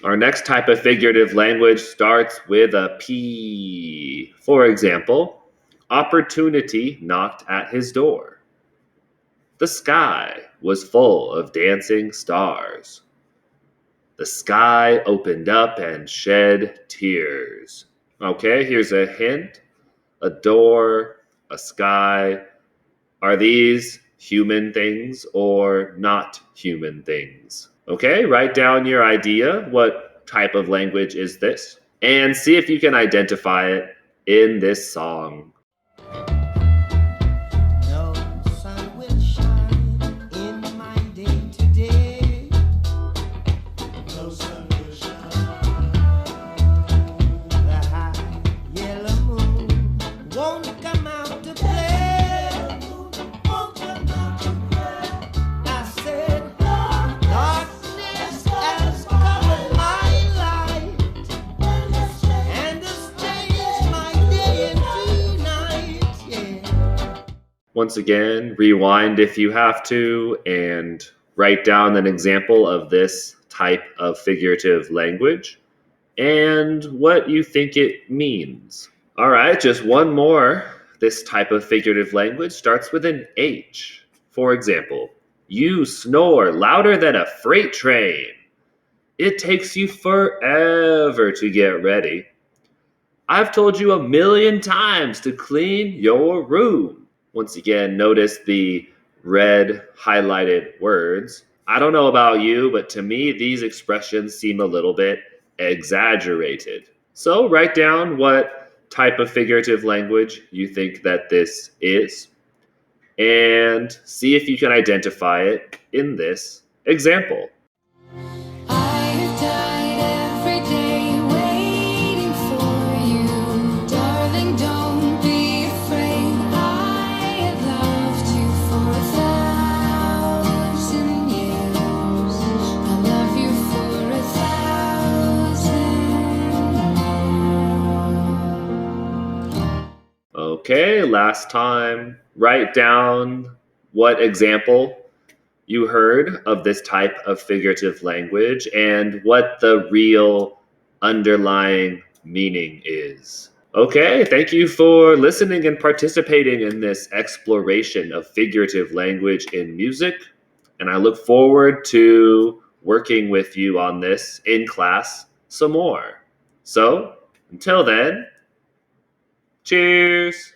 Our next type of figurative language starts with a P. For example, opportunity knocked at his door. The sky was full of dancing stars. The sky opened up and shed tears. Okay, here's a hint. A door, a sky. Are these human things or not human things? Okay, write down your idea. What type of language is this? And see if you can identify it in this song. No sun will shine in my day today. No sun will shine. The high yellow moon won't come out to play. Won't come out to play. I said, darkness has covered my light, and has changed my day into night. Yeah. Once again, rewind if you have to and write down an example of this type of figurative language and what you think it means. All right, just one more. This type of figurative language starts with an H. For example, you snore louder than a freight train. It takes you forever to get ready. I've told you a million times to clean your room. Once again, notice the red highlighted words. I don't know about you, but to me, these expressions seem a little bit exaggerated. So write down what type of figurative language you think that this is and see if you can identify it in this example. I've died every day waiting for you. Darling, don't be afraid. I have loved you for 1,000 years. I love you for 1,000 more. Okay, last time, write down what example you heard of this type of figurative language and what the real underlying meaning is. Okay, thank you for listening and participating in this exploration of figurative language in music. And I look forward to working with you on this in class some more. So, until then, cheers!